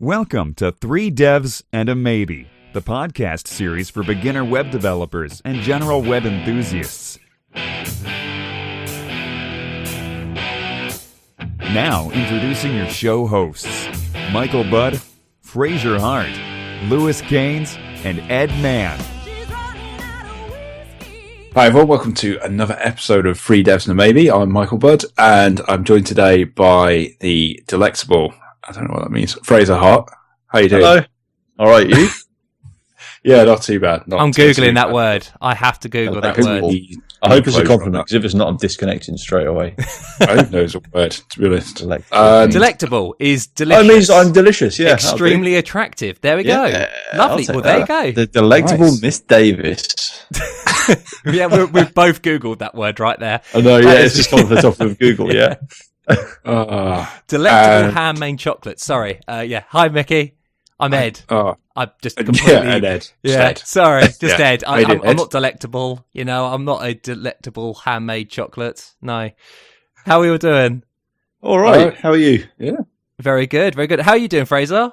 Welcome to Three Devs and a Maybe, the podcast series for beginner web developers and general web enthusiasts. Now, introducing your show hosts, Michael Budd, Fraser Hart, Lewis Gaines, and Ed Mann. Hi everyone, welcome to another episode of Three Devs and a Maybe. I'm Michael Budd, and I'm joined today by the Delectable, I don't know what that means, Fraser Hart. How you doing? Hello. All right, you? Yeah, not too bad. I'm Googling that word. I have to Google that word. I hope it's a compliment, because if it's not, I'm disconnecting straight away. I don't know it's a word, to be honest. Delectable is delicious. Oh, it means I'm delicious, yeah. Extremely attractive. There we go. Lovely. Well, there you go. The Delectable Miss Davis. Yeah, we've both Googled that word right there. I know, yeah, it's just on the top of Google, yeah. Delectable handmade chocolate. Sorry. Hi, Mickey. I'm Ed. I'm just completely... Yeah, Ed. Yeah, sorry. Just Ed. I'm Ed. not delectable. You know, I'm not a delectable handmade chocolate. No. How are we all doing? All right. How are you? Yeah. Very good. Very good. How are you doing, Fraser?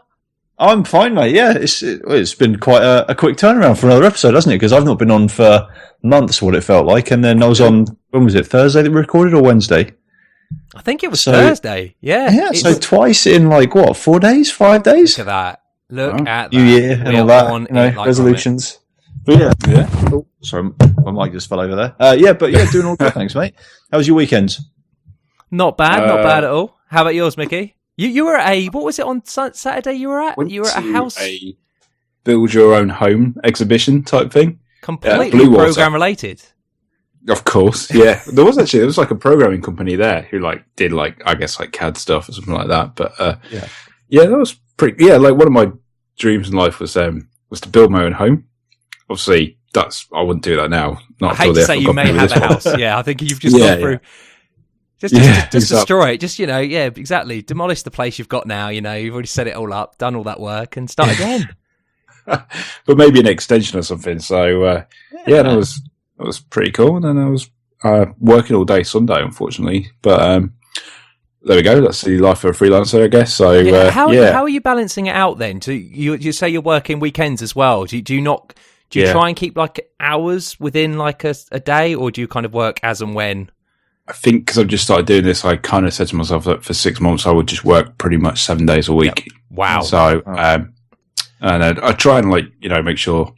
I'm fine, mate. Yeah, it's been quite a quick turnaround for another episode, hasn't it? Because I've not been on for months, what it felt like. And then I was on, when was it, Thursday that we recorded or Wednesday? I think it was Thursday. Yeah. Yeah, so twice in 4 days, 5 days? Look at that. Look at that. New Year and all that, resolutions. But yeah. Oh, sorry, my mic just fell over there. Doing all good, thanks, mate. How was your weekend? Not bad at all. How about yours, Mickey? You were at what was it on Saturday you were at? You were at a house? A build your own home exhibition type thing. Completely program related. Of course, yeah. There was like a programming company there who did CAD stuff or something like that. But that was pretty. Yeah, one of my dreams in life was to build my own home. Obviously, I wouldn't do that now. Not I hate to say you may have a house. Yeah, I think you've just gone through. Just destroy it. Just exactly. Demolish the place you've got now. You've already set it all up, done all that work, and start again. But maybe an extension or something. So that was pretty cool. And then I was working all day Sunday, unfortunately. But there we go. That's the life of a freelancer, I guess. So how are you balancing it out then? Do you say you're working weekends as well? Do you try and keep hours within a day, or do you kind of work as and when? I think because I've just started doing this, I kind of said to myself that for 6 months I would just work pretty much 7 days a week. Yep. Wow. So, and I try and make sure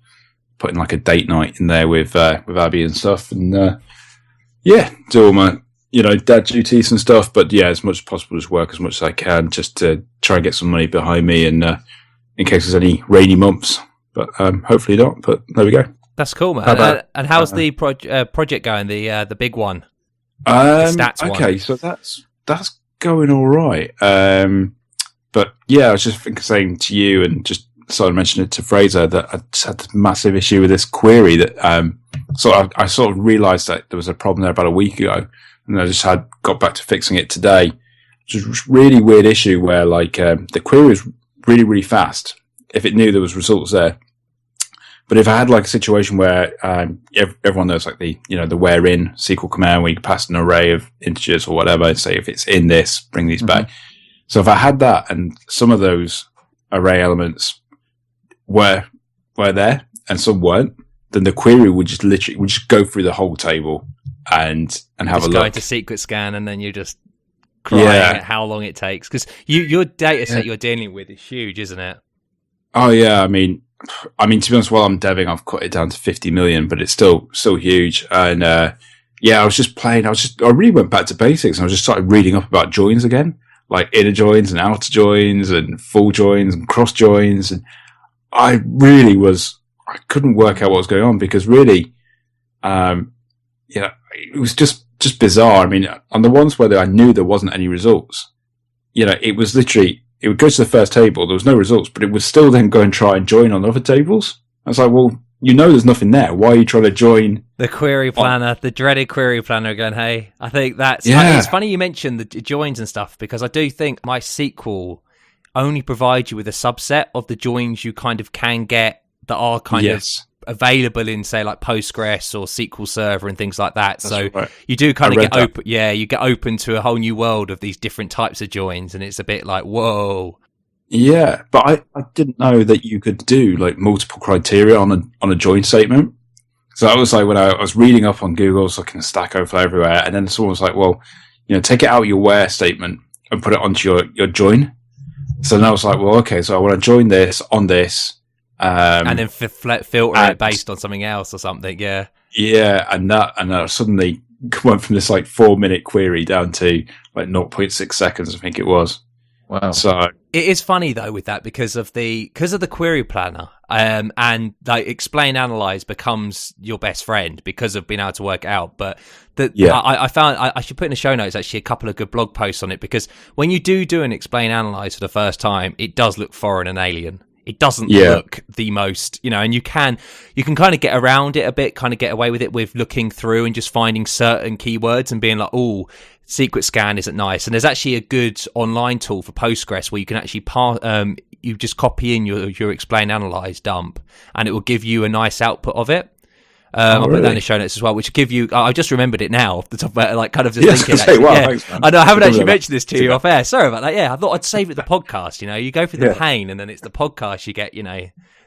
putting a date night in there with Abby and stuff, and do all my dad duties and stuff. But as much as possible, just work as much as I can, just to try and get some money behind me, and in case there's any rainy months. But hopefully not. But there we go. That's cool, man. And how's the project going? The big one. Stats okay, one. So that's going all right. But I was just saying to you, and just started mentioning it to Fraser, that I just had this massive issue with this query that I sort of realised that there was a problem there about a week ago, and I just got back to fixing it today. Which was a really weird issue where the query was really, really fast if it knew there was results there. But if I had a situation where everyone knows the where in SQL command where you can pass an array of integers or whatever, and say if it's in this, bring these back. So if I had that and some of those array elements were there and some weren't, then the query would just go through the whole table and have a look. Go into secret scan, and then you just crying at how long it takes, because your data set you're dealing with is huge, isn't it? Oh yeah, I mean, to be honest, while I'm deving, I've cut it down to 50 million, but it's still huge. And I was just playing. I really went back to basics, and I just started reading up about joins again, like inner joins and outer joins and full joins and cross joins. And I couldn't work out what was going on, because really, it was just bizarre. I mean, on the ones where I knew there wasn't any results, it was literally, it would go to the first table, there was no results, but it would still then go and try and join on other tables. I was like, well, there's nothing there. Why are you trying to join? The query planner, the dreaded query planner going, hey, I think that's... Yeah. It's funny you mentioned the joins and stuff, because I do think MySQL only provides you with a subset of the joins you kind of can get that are kind of available in, say, Postgres or SQL Server and things like that. That's so right. You do kind of get open. Yeah, you get open to a whole new world of these different types of joins, and it's a bit like, whoa. Yeah, but I didn't know that you could do like multiple criteria on a join statement. So that was like when I was reading up on Google, I was looking at Stack Overflow everywhere, and then someone was like, well, take it out of your where statement and put it onto your join. So then I was like, well, okay, so I want to join this on this. And then filter it based on something else or something, yeah. Yeah, and that suddenly went from this like 4-minute query down to like 0.6 seconds, I think it was. Wow. So it is funny though with that because of the query planner, and like explain analyze becomes your best friend because of being able to work it out. But I found I should put in the show notes actually a couple of good blog posts on it, because when you do an explain analyze for the first time, it does look foreign and alien. It doesn't look the most, and you can kind of get around it a bit, kind of get away with it with looking through and just finding certain keywords and being like, oh, secret scan isn't nice. And there's actually a good online tool for Postgres where you can actually you just copy in your explain analyze dump and it will give you a nice output of it. I'll put that in the show notes as well, which will give you. I just remembered it now off the top of it, like kind of just thinking. Thanks, I know I haven't actually mentioned this to you off air. Sorry about that. Yeah, I thought I'd save it the podcast. You go through the pain, and then it's the podcast you get.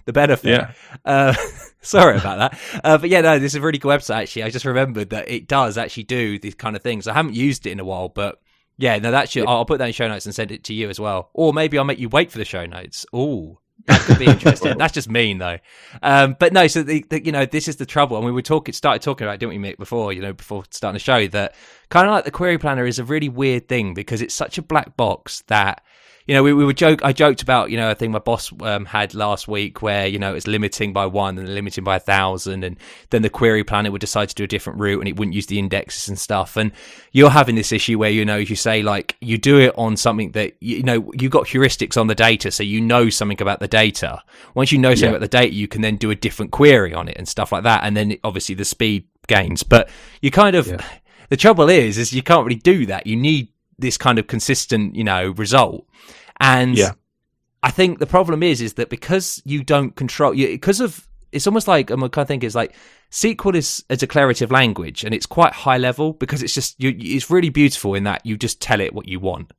The benefit. Yeah. Sorry about that. But yeah, no, this is a really cool website. Actually, I just remembered that it does actually do these kind of things. I haven't used it in a while, but yeah, no, I'll put that in show notes and send it to you as well, or maybe I'll make you wait for the show notes. Ooh. That could be interesting. That's just mean though. But no, so this is the trouble. And we started talking about, didn't we, Mick, before starting the show, that kind of like the query planner is a really weird thing because it's such a black box that, I joked about, a thing my boss had last week where, it's limiting by 1 and limiting by 1,000. And then the query planner would decide to do a different route and it wouldn't use the indexes and stuff. And you're having this issue where, as you say, like you do it on something that, you've got heuristics on the data. So something about the data. Once you know something about the data, you can then do a different query on it and stuff like that. And then obviously the speed gains. But you kind of, the trouble is you can't really do that. You need this kind of consistent, result. And I think the problem is that because you don't control, it's almost like, I'm kind of thinking it's like SQL is a declarative language and it's quite high level because it's just, it's really beautiful in that you just tell it what you want.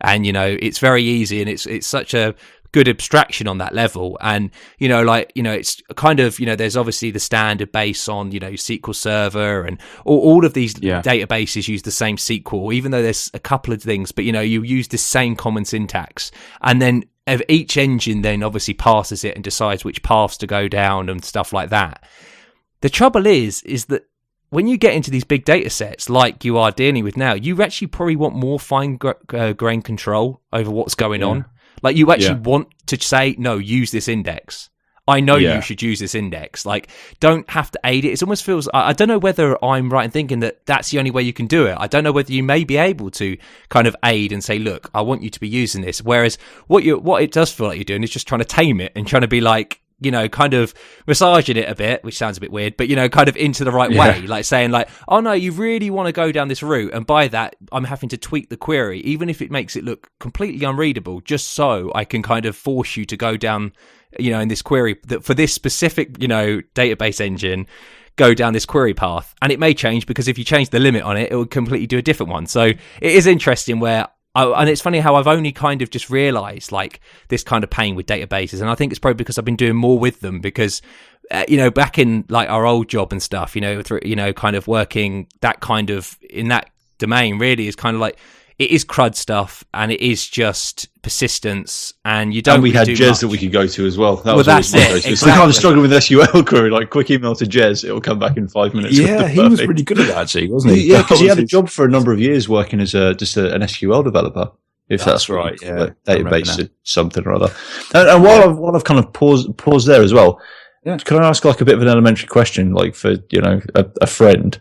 And, it's very easy and it's such a good abstraction on that level. And, it's kind of, there's obviously the standard base on, SQL Server and all of these databases use the same SQL, even though there's a couple of things, but, you use the same common syntax. And then each engine then obviously passes it and decides which paths to go down and stuff like that. The trouble is that when you get into these big data sets like you are dealing with now, you actually probably want more fine-grained control over what's going on. Like you actually want to say, no, use this index. I know you should use this index. Like, don't have to aid it. It almost feels, I don't know whether I'm right in thinking that that's the only way you can do it. I don't know whether you may be able to kind of aid and say, look, I want you to be using this. Whereas what it does feel like you're doing is just trying to tame it and trying to be like, kind of massaging it a bit, which sounds a bit weird, but, kind of into the right way, like saying like, oh no, you really want to go down this route. And by that, I'm having to tweak the query, even if it makes it look completely unreadable, just so I can kind of force you to go down, in this query that for this specific, database engine, go down this query path. And it may change because if you change the limit on it, it will completely do a different one. So it is interesting and it's funny how I've only kind of just realized like this kind of pain with databases. And I think it's probably because I've been doing more with them because, back in like our old job and stuff, kind of working that kind of in that domain really is kind of like, it is crud stuff and it is just persistence and you don't. And we really had do Jez much. that we could go to as well. That's it. Exactly. It's like I'm struggling with SQL query, like quick email to Jez, it'll come back in 5 minutes. Yeah, he was pretty good at that actually, wasn't he? Yeah, because he had a job for a number of years working as an SQL developer. If that's right, yeah, like database something or other. And while I've kind of paused there as well, can I ask like a bit of an elementary question, like for a friend?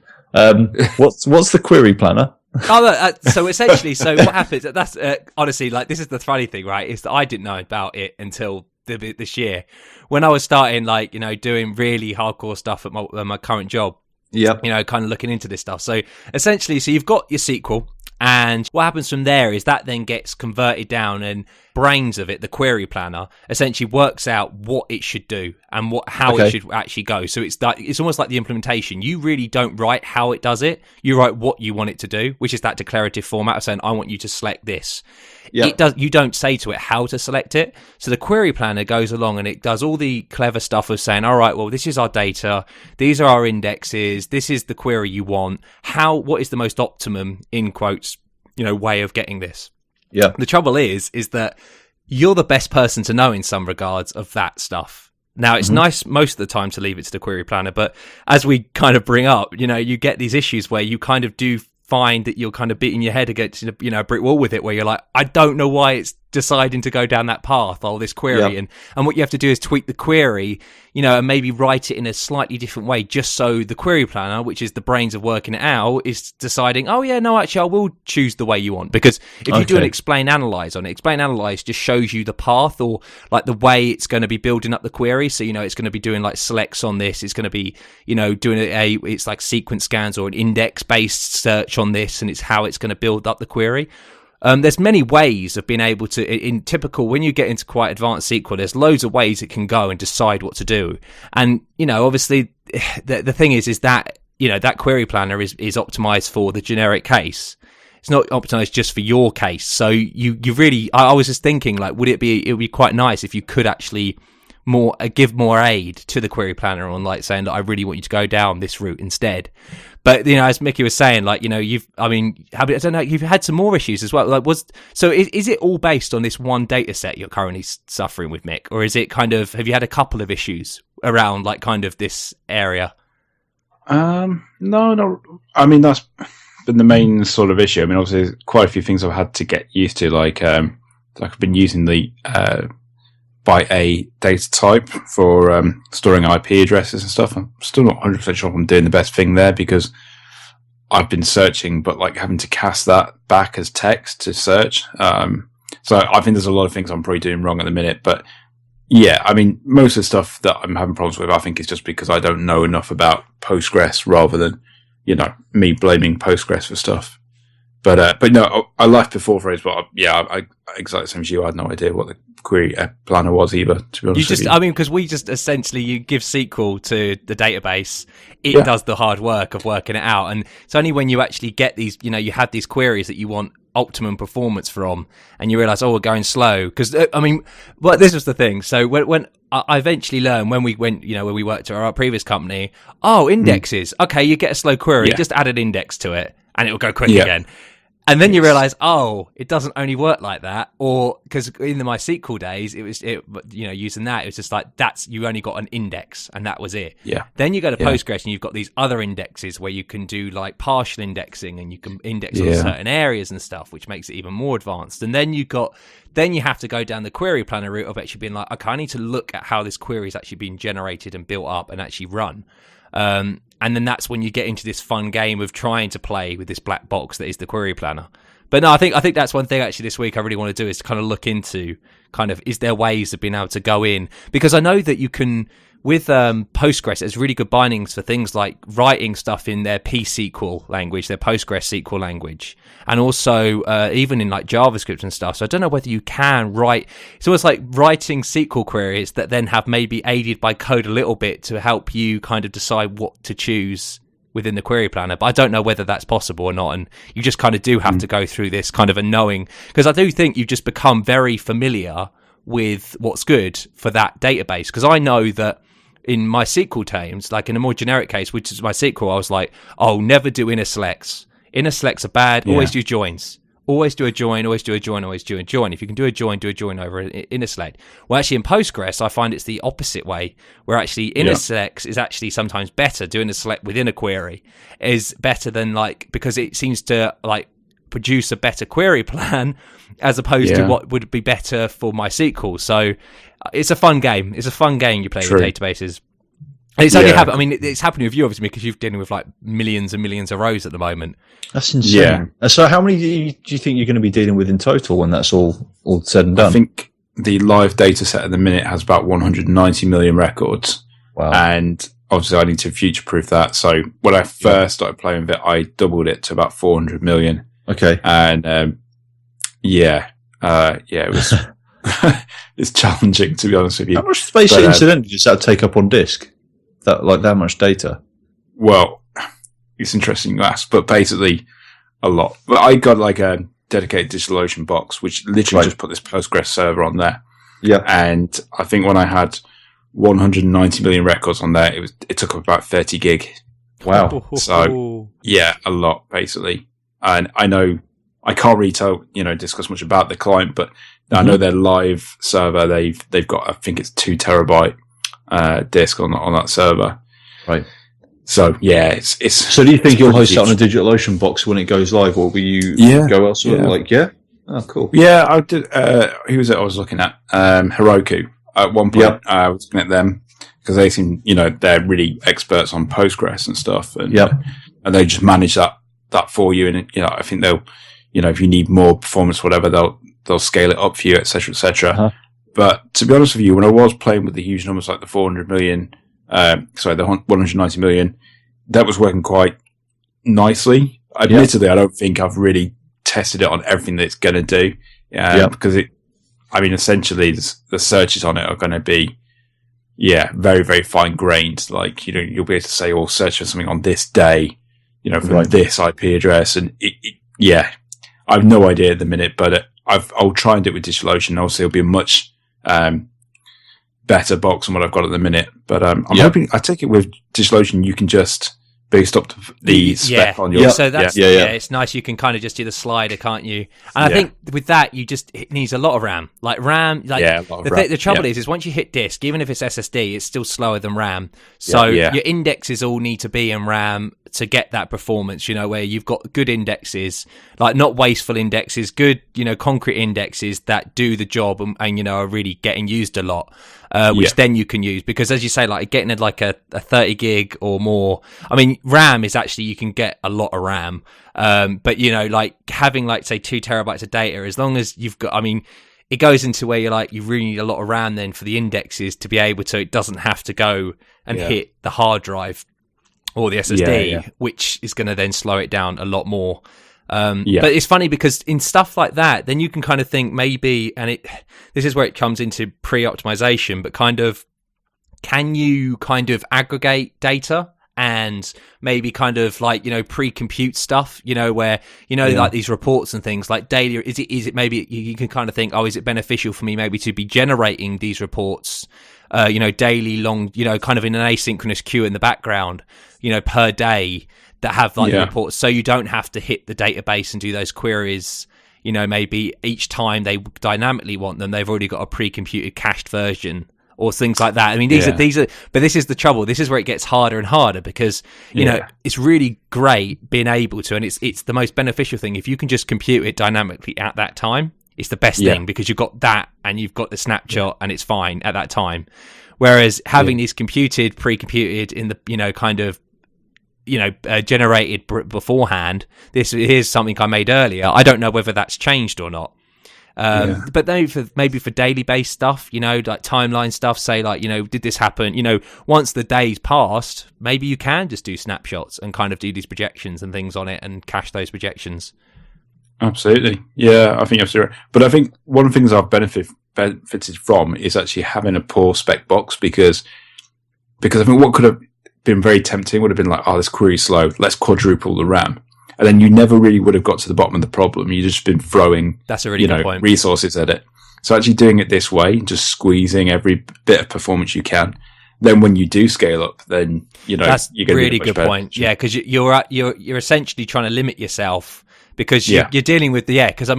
What's the query planner? So essentially, what happens? That's honestly, like, this is the funny thing, right? Is that I didn't know about it until this year when I was starting, like, doing really hardcore stuff at my current job. Yeah, kind of looking into this stuff. So essentially, you've got your SQL, and what happens from there is that then gets converted down, and brains of it, the query planner, essentially works out what it should do and how it should actually go. So it's almost like the implementation. You really don't write how it does it. You write what you want it to do, which is that declarative format of saying, I want you to select this. You don't say to it how to select it. So the query planner goes along and it does all the clever stuff of saying, all right, well, this is our data, these are our indexes, this is the query you want. What is the most optimum, in quotes, way of getting this? Yeah. The trouble is that you're the best person to know in some regards of that stuff. Now, it's nice most of the time to leave it to the query planner, but as we kind of bring up, you get these issues where you kind of do find that you're kind of beating your head against a brick wall with it, where you're like, I don't know why it's deciding to go down that path, this query. And what you have to do is tweak the query, and maybe write it in a slightly different way, just so the query planner, which is the brains of working it out, is deciding, oh yeah, no, actually I will choose the way you want. Because if you do an explain analyze on it, explain analyze just shows you the path, or like the way it's going to be building up the query. So it's going to be doing like selects on this, it's going to be doing it's like sequence scans or an index based search on this, and it's how it's going to build up the query. There's many ways of being able to, in typical, when you get into quite advanced SQL, there's loads of ways it can go and decide what to do. And, obviously the thing is that, that query planner is optimized for the generic case. It's not optimized just for your case. So you really, I was just thinking, like, it would be quite nice if you could actually give more aid to the query planner on, like, saying that I really want you to go down this route instead. But as Mickey was saying, like, I don't know, you've had some more issues as well. Like, is it all based on this one data set you're currently suffering with, Mick, or is it kind of, have you had a couple of issues around like kind of this area? No. I mean, that's been the main sort of issue. I mean, obviously, there's quite a few things I've had to get used to. Like I've been using the by a data type for storing IP addresses and stuff. I'm still not 100% sure if I'm doing the best thing there, because I've been searching, but like having to cast that back as text to search. So I think there's a lot of things I'm probably doing wrong at the minute. But yeah, I mean, most of the stuff that I'm having problems with, I think, is just because I don't know enough about Postgres, rather than, me blaming Postgres for stuff. But no, I left before Fraser, but I exactly the same as you. I had no idea what the query planner was either, to be honest with you. Because we just essentially, you give SQL to the database, it does the hard work of working it out. And it's only when you actually get these, you have these queries that you want optimum performance from, and you realize, we're going slow. Because, this was the thing. So when I eventually learned, when we went, when we worked at our previous company, indexes. Okay, you get a slow query, just add an index to it, and it'll go quick again. And then you realize, it doesn't only work like that. Or, because in the MySQL days, using that, it was just like, you only got an index and that was it. Yeah. Then you go to Postgres and you've got these other indexes where you can do like partial indexing, and you can index on certain areas and stuff, which makes it even more advanced. And then you have to go down the query planner route of actually being like, okay, I need to look at how this query is actually being generated and built up and actually run. And then that's when you get into this fun game of trying to play with this black box that is the query planner. But no, I think that's one thing actually this week I really want to do, is to kind of look into kind of, is there ways of being able to go in? Because I know that you can, with Postgres, there's really good bindings for things like writing stuff in their P-SQL language, their Postgres SQL language, and also even in like JavaScript and stuff. So I don't know whether you can write, it's almost like writing SQL queries that then have maybe aided by code a little bit to help you kind of decide what to choose within the query planner. But I don't know whether that's possible or not, and you just kind of do have to go through this kind of a knowing, because I do think you just become very familiar with what's good for that database. Because I know that in my SQL terms, like in a more generic case, which is my SQL, I was like, never do inner selects. Inner selects are bad. Always do joins. Always do a join, always do a join, always do a join. If you can do a join over an inner select. Well, actually in Postgres, I find it's the opposite way, where actually inner selects is actually sometimes better. Doing a select within a query is better than, like, because it seems to like produce a better query plan as opposed to what would be better for MySQL. So it's a fun game. It's a fun game you play with databases. And it's only happened. I mean, it's happening with you, obviously, because you're dealing with like millions and millions of rows at the moment. That's insane. Yeah. So, how many do you think you're going to be dealing with in total when that's all said and done? I think the live data set at the minute has about 190 million records. Wow. And obviously, I need to future-proof that. So, when I first started playing with it, I doubled it to about 400 million. Okay. And it was it's challenging, to be honest with you. How much space incidentally does that take up on disk? That much data? Well, it's interesting you ask, but basically a lot. But I got like a dedicated DigitalOcean box, which literally just put this Postgres server on there. Yeah. And I think when I had 190 million records on there, it took up about 30 gig. Wow. So yeah, a lot basically. And I know I can't really discuss much about the client, but I know their live server, they've got, I think it's 2 terabyte disk on that server. Right. So yeah, it's. So do you think you'll host it on a DigitalOcean box when it goes live, or will you go elsewhere? Yeah. Oh, cool. Yeah, I did. Who was it I was looking at? Heroku. At one point, I was looking at them because they seem, they're really experts on Postgres and stuff, and and they just manage that for you. And I think they'll, if you need more performance, whatever, they'll scale it up for you, etc., etc. Uh-huh. But to be honest with you, when I was playing with the huge numbers like the 400 million, the 190 million, that was working quite nicely. Admittedly, I don't think I've really tested it on everything that it's going to do, because essentially the searches on it are going to be, very, very fine grained. Like, you'll be able to say, search for something on this day, from this IP address. And I have no idea at the minute, but I'll try and do it with DigitalOcean. Obviously, it'll be a much, better box than what I've got at the minute. But, I'm hoping, I take it with DigitalOcean, you can just boost up the spec on your... So that's, it's nice. You can kind of just do the slider, can't you? And I think with that, it needs a lot of RAM. Like RAM, a lot of RAM. The trouble is once you hit disk, even if it's SSD, it's still slower than RAM. So your indexes all need to be in RAM to get that performance, where you've got good indexes, like not wasteful indexes, good, concrete indexes that do the job and are really getting used a lot. Which then you can use, because as you say, like getting a 30 gig or more. I mean, RAM is actually, you can get a lot of RAM. But like having say 2 terabytes of data, as long as you've got, it goes into where you really need a lot of RAM then for the indexes to be able to, it doesn't have to go and hit the hard drive or the SSD, which is going to then slow it down a lot more. But it's funny because in stuff like that, then you can kind of think maybe, and this is where it comes into pre-optimization, but can you aggregate data and maybe pre-compute stuff, where, like these reports and things like daily, is it maybe you can kind of think, is it beneficial for me maybe to be generating these reports, daily long, kind of in an asynchronous queue in the background, per day, that have the reports, so you don't have to hit the database and do those queries. Maybe each time they dynamically want them, they've already got a pre-computed cached version or things like that. These are. But this is the trouble. This is where it gets harder and harder because it's really great being able to, and it's the most beneficial thing if you can just compute it dynamically at that time. It's the best thing because you've got that and you've got the snapshot and it's fine at that time. Whereas having these pre-computed in the generated beforehand. Here's something I made earlier. I don't know whether that's changed or not. But maybe for daily based stuff, like timeline stuff, say did this happen? Once the day's passed, maybe you can just do snapshots and kind of do these projections and things on it and cache those projections. Absolutely. Yeah, I think you're absolutely right. But I think one of the things I've benefited from is actually having a poor spec box because I think what could have been very tempting would have been like, this query's slow, let's quadruple the RAM. And then you never really would have got to the bottom of the problem. You've just been throwing that's a really good point. Resources at it. So actually doing it this way, just squeezing every bit of performance you can, then when you do scale up, then that's you're going to really good point. Yeah, because you're essentially trying to limit yourself. Because you're dealing with because at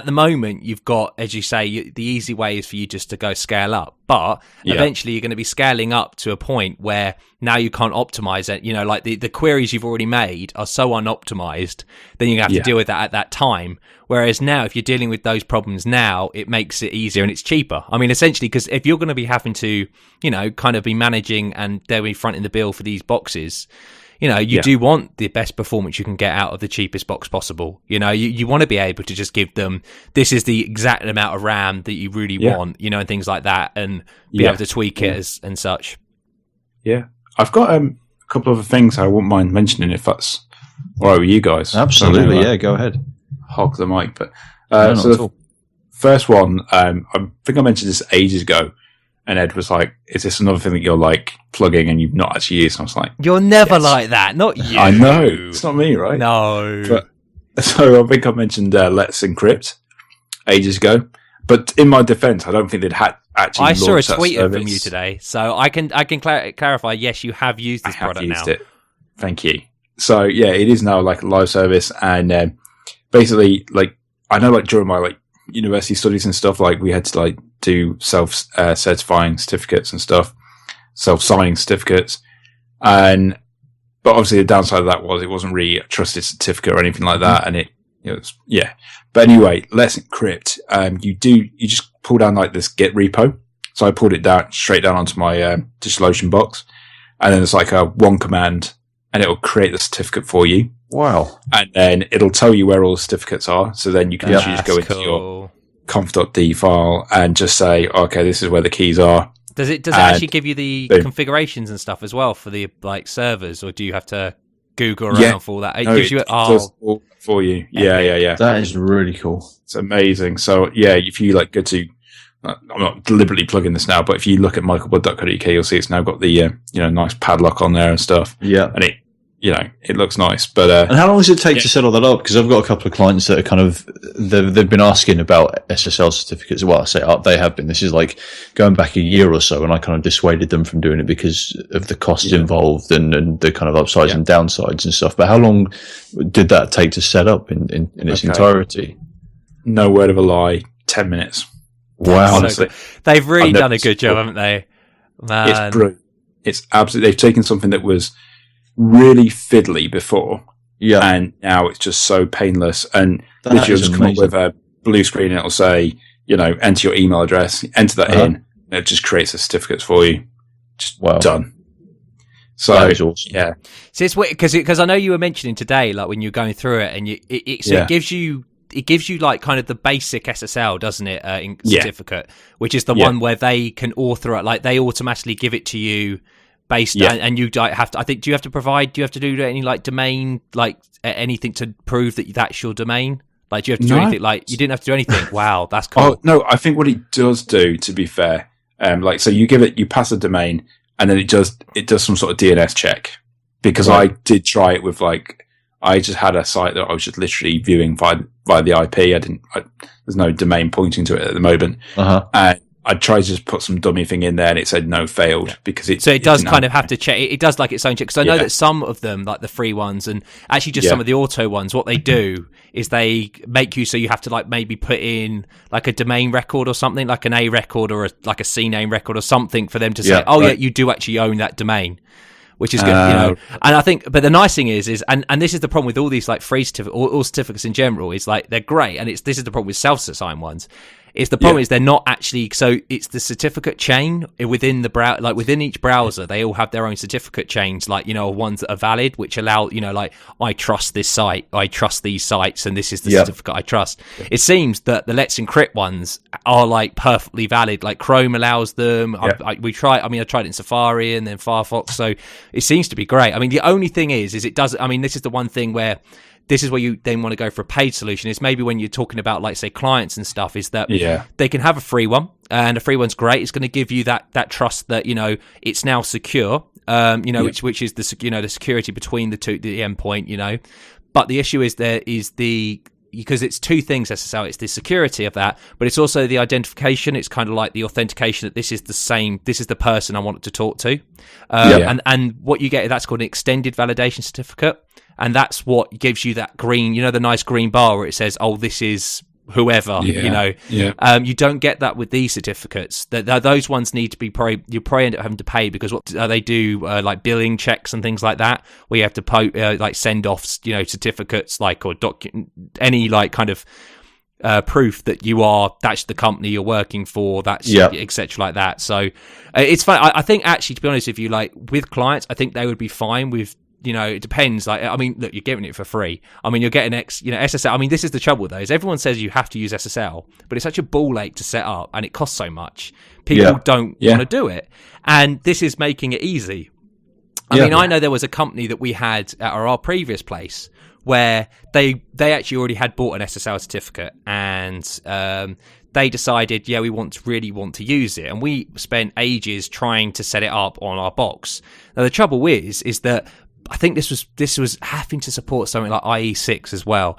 the moment you've got, as you say, the easy way is for you just to go scale up, but eventually you're going to be scaling up to a point where now you can't optimize it. The queries you've already made are so unoptimized, then you're going to have to deal with that at that time. Whereas now, if you're dealing with those problems now, it makes it easier and it's cheaper. Essentially, because if you're going to be having to, kind of be managing and they'll be fronting the bill for these boxes, you do want the best performance you can get out of the cheapest box possible. You want to be able to just give them, this is the exact amount of RAM that you really want, and things like that, and be able to tweak it and such. Yeah. I've got a couple of other things I wouldn't mind mentioning if that's all right with you guys. Absolutely, go ahead. Hog the mic. But not at all. first one, I think I mentioned this ages ago, and Ed was like, "Is this another thing that you're like plugging and you've not actually used?" And I was like, "You're never like that, not you." I know it's not me, right? No. But, so I think I mentioned Let's Encrypt ages ago, but in my defence, I don't think they'd actually. I saw a that tweet service. from you today, so I can clarify. Yes, you have used this product now. I have used it. Thank you. So yeah, it is now like a live service, and basically, like I know, like during my like university studies and stuff, like we had to like do self certifying certificates and stuff, self signing certificates, but obviously the downside of that was it wasn't really a trusted certificate or anything like that, and it was yeah. But anyway, Let's Encrypt. You just pull down like this Git repo. So I pulled it down straight down onto my DigitalOcean box, and then it's like a one command, and it will create the certificate for you. Wow! And then it'll tell you where all the certificates are. So then you can actually just go into your conf.d file and just say, okay, this is where the keys are. Does it actually give you the configurations and stuff as well for the like servers, or do you have to Google around for all that? It gives you it does all for you. Yeah. That is really cool. It's amazing. So yeah, if you like go to, I'm not deliberately plugging this now, but if you look at michaelbud.co.uk, you'll see it's now got the nice padlock on there and stuff. Yeah, and it looks nice. But and how long does it take to set all that up? Because I've got a couple of clients that are kind of they've been asking about SSL certificates. Well, I say they have been. This is like going back a year or so, and I kind of dissuaded them from doing it because of the costs involved and the kind of upsides and downsides and stuff. But how long did that take to set up in its entirety? No word of a lie, 10 minutes. Wow, honestly, they've really done a good job, haven't they? Man. It's brilliant. It's absolutely. They've taken something that was really fiddly before, and now it's just so painless. And literally, just come up with a blue screen, and it'll say, enter your email address, enter that in, and it just creates the certificates for you. Just done. So that is awesome. Yeah. So it's weird because I know you were mentioning today, like when you're going through it, and it gives you like kind of the basic SSL, doesn't it? Certificate, which is the one where they can author it, like they automatically give it to you. Based and you have to. I think. Do you have to do any like domain, like anything to prove that that's your domain? Like, do you have to do anything? Like, you didn't have to do anything. Wow, that's cool. Oh no, I think what it does do, to be fair, so you pass a domain, and then it does some sort of DNS check. Because I did try it with I just had a site that I was just literally viewing via the IP. There's no domain pointing to it at the moment, and I tried to just put some dummy thing in there, and it said no, failed, because it. So it does kind of have to check. It does like its own check, because I know that some of them, like the free ones, and actually just some of the auto ones, what they do is they make you so you have to like maybe put in like a domain record or something, like an A record or like a C name record or something, for them to say, you do actually own that domain. Which is good, And I think, but the nice thing is, and this is the problem with all these like free certificates, all certificates in general, is like they're great, and this is the problem with self-assigned ones. Is the problem is they're not actually, so it's the certificate chain within the browser, like within each browser, they all have their own certificate chains, like, ones that are valid, which allow, like, I trust this site, I trust these sites, and this is the certificate I trust. It seems that the Let's Encrypt ones are like perfectly valid, like Chrome allows them. I tried it in Safari and then Firefox, so it seems to be great. I mean, the only thing is it does, this is the one thing where, this is where you then want to go for a paid solution, is maybe when you're talking about, like, say, clients and stuff, is that they can have a free one, and a free one's great. It's going to give you that trust that, it's now secure, which is the security between the endpoint, But the issue is because it's two things, SSL, it's the security of that, but it's also the identification. It's kind of like the authentication that this is the person I want to talk to. And what you get, that's called an extended validation certificate. And that's what gives you that green, the nice green bar where it says, oh, this is whoever, you don't get that with these certificates. Those ones need to be you probably end up having to pay, because what they do, like billing checks and things like that, where you have to like send off, certificates, like, or any like kind of proof that that's the company you're working for, that's etc. like that. So it's fun. I think, actually, to be honest with you, like with clients, I think they would be fine with. It depends. Like, look, you're getting it for free. You're getting SSL. This is the trouble, though, is everyone says you have to use SSL, but it's such a ball ache to set up, and it costs so much. People don't want to do it, and this is making it easy. I know there was a company that we had at our previous place where they actually already had bought an SSL certificate, and they decided, we really want to use it, and we spent ages trying to set it up on our box. Now the trouble is that I think this was having to support something like IE6 as well.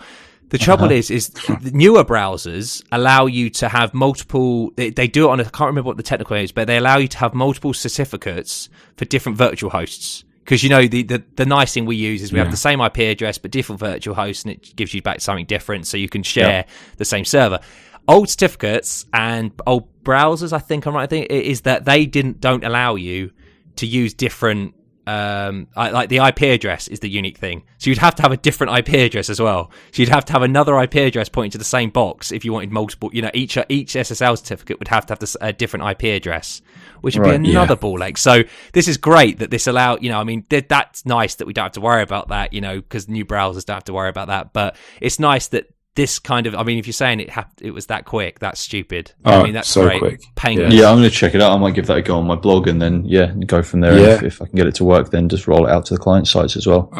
The trouble is the newer browsers allow you to have multiple. They do it on. I can't remember what the technical name is, but they allow you to have multiple certificates for different virtual hosts. Because the nice thing we use is we have the same IP address but different virtual hosts, and it gives you back something different, so you can share the same server. Old certificates and old browsers, I think I'm right. I think it is that they don't allow you to use different. Like the IP address is the unique thing, so you'd have to have a different IP address as well. So you'd have to have another IP address pointing to the same box if you wanted multiple. Each SSL certificate would have to have a different IP address, which would be another ball ache. So this is great that this allow. That's nice that we don't have to worry about that. Because new browsers don't have to worry about that. But it's nice that this kind of, if you're saying it was that quick, that's stupid. That's so great. Quick. Painless. Yeah, I'm going to check it out. I might give that a go on my blog, and then go from there. If I can get it to work, then just roll it out to the client sites as well.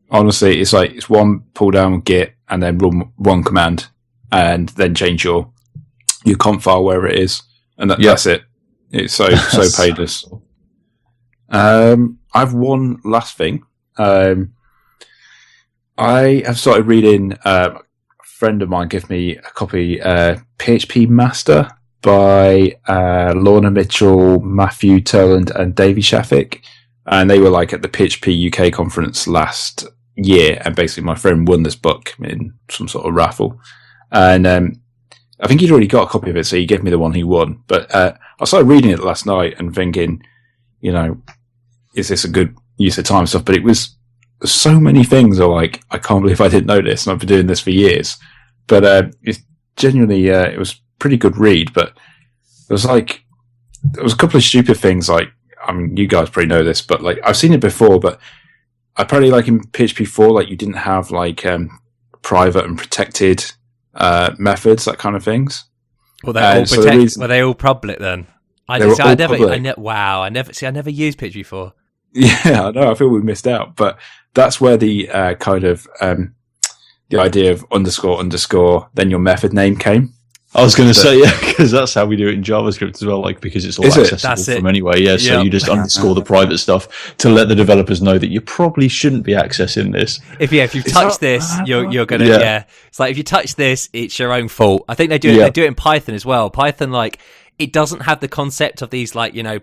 Honestly, it's one pull down Git and then run one command, and then change your conf file wherever it is, and that's it. It's so painless. I've one last thing. I have started reading. Friend of mine gave me a copy, PHP Master by Lorna Mitchell, Matthew Turland, and Davey Shafik, and they were like at the PHP UK conference last year, and basically my friend won this book in some sort of raffle, and I think he'd already got a copy of it, so he gave me the one he won. But I started reading it last night and thinking, is this a good use of time stuff? But it was. So many things are like, I can't believe I didn't know this, and I've been doing this for years. But it's genuinely, it was a pretty good read. But there was a couple of stupid things. Like, you guys probably know this, but like I've seen it before. But apparently, like in PHP 4, like you didn't have like private and protected methods, that kind of things. Well, they're all protected. Were they all public then? I never used PHP 4. Yeah, I know. I feel we missed out, but that's where the kind of the idea of __ then your method name came. I was going to say, because that's how we do it in JavaScript as well, like because it's all accessible from anywhere. So you just underscore the private stuff to let the developers know that you probably shouldn't be accessing this. If you touch this, you're gonna It's like if you touch this, it's your own fault. I think they do it. They do it in Python as well. Python it doesn't have the concept of these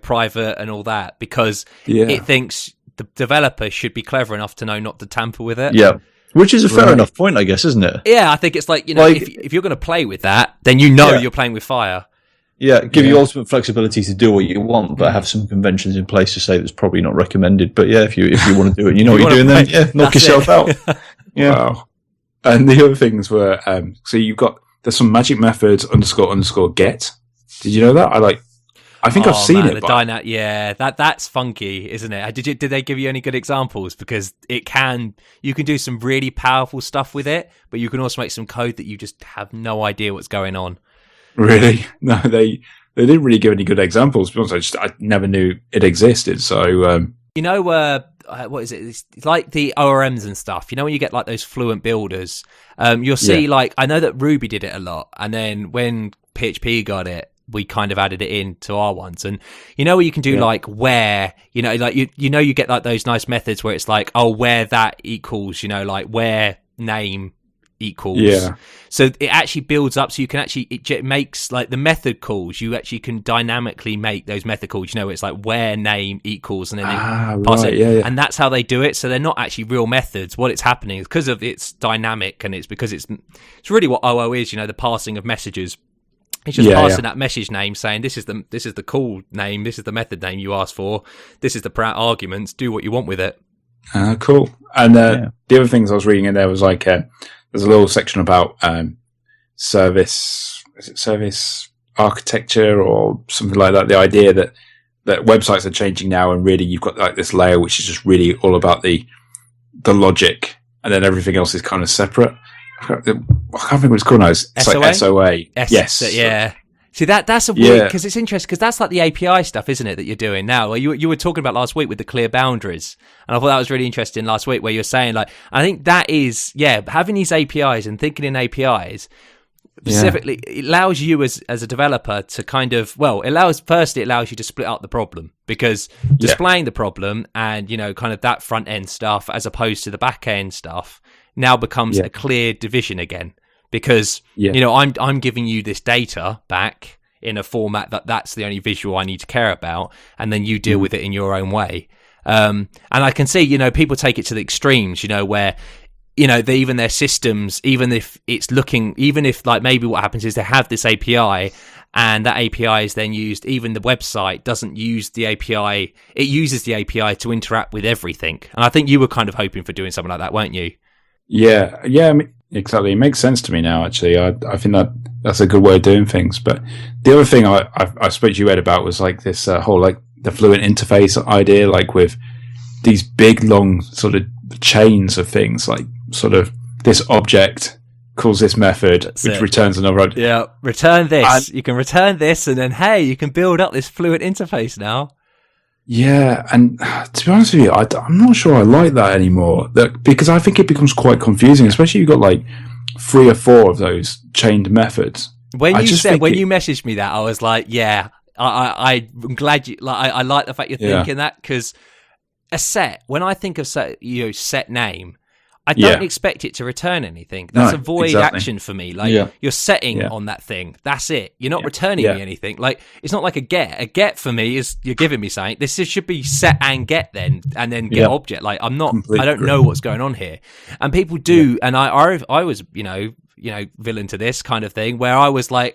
private and all that because it thinks the developer should be clever enough to know not to tamper with it. Yeah. Which is a fair enough point, I guess, isn't it? Yeah, I think it's if you're going to play with that, then you're playing with fire. Yeah, give you ultimate flexibility to do what you want, but have some conventions in place to say that's probably not recommended. But if you want to do it, what you're doing then, knock yourself out. Yeah. Wow. And the other things were, so there's some magic methods __ get. Did you know that? I think I've seen it. That's funky, isn't it? Did they give you any good examples? Because you can do some really powerful stuff with it, but you can also make some code that you just have no idea what's going on. Really? No, they didn't really give any good examples. Because I never knew it existed. So what is it? It's like the ORMs and stuff. When you get like those fluent builders, you'll see I know that Ruby did it a lot, and then when PHP got it, we kind of added it into our ones. And where you can do where, you get like those nice methods where it's like, where that equals, where name equals. Yeah. So it actually builds up, so you can it makes like the method calls, you actually can dynamically make those method calls, it's like where name equals, and then they pass it. Yeah. And that's how they do it. So they're not actually real methods. What it's happening is because of it's dynamic, and it's because it's really what OO is, the passing of messages. It's just passing that message name, saying this is the call name, this is the method name you asked for, this is the arguments. Do what you want with it. Cool. And the other things I was reading in there was there's a little section about service architecture or something like that. The idea that websites are changing now, and really you've got like this layer which is just really all about the logic, and then everything else is kind of separate. I can't think what it's called now. It's like SOA. Yes. Yeah. See, that's a weird, because it's interesting, because that's like the API stuff, isn't it, that you're doing now? You were talking about last week with the clear boundaries, and I thought that was really interesting last week, where you were saying, like, I think that is, having these APIs and thinking in APIs, specifically, it allows you as a developer to kind of, it allows you to split up the problem, because displaying the problem and, kind of that front end stuff as opposed to the back end stuff now becomes a clear division again. Because I'm giving you this data back in a format that's the only visual I need to care about, and then you deal with it in your own way. And I can see, people take it to the extremes, where even their systems, even if like maybe what happens is they have this API, and that API is then used. Even the website doesn't use the API; it uses the API to interact with everything. And I think you were kind of hoping for doing something like that, weren't you? Yeah. I mean, exactly. It makes sense to me now, actually. I think that's a good way of doing things. But the other thing I spoke to you, Ed, about was like this whole, like, the fluent interface idea, like with these big, long sort of chains of things, like sort of this object calls this method, which returns another object. Yeah, return this. You can return this, and then, hey, you can build up this fluent interface now. Yeah, and to be honest with you, I'm not sure I like that anymore. Because I think it becomes quite confusing, especially you've got like 3 or 4 of those chained methods. When you messaged me that, I was like, I'm glad you. Like, I like the fact you're thinking that, because a set. When I think of set name, I don't expect it to return anything. That's a void action for me. Like, you're setting on that thing. That's it. You're not returning me anything. Like, it's not like a get. A get for me is you're giving me something. This should be set and get then, and then get object. Like, I don't know what's going on here. And people do, and I was, villain to this kind of thing, where I was like,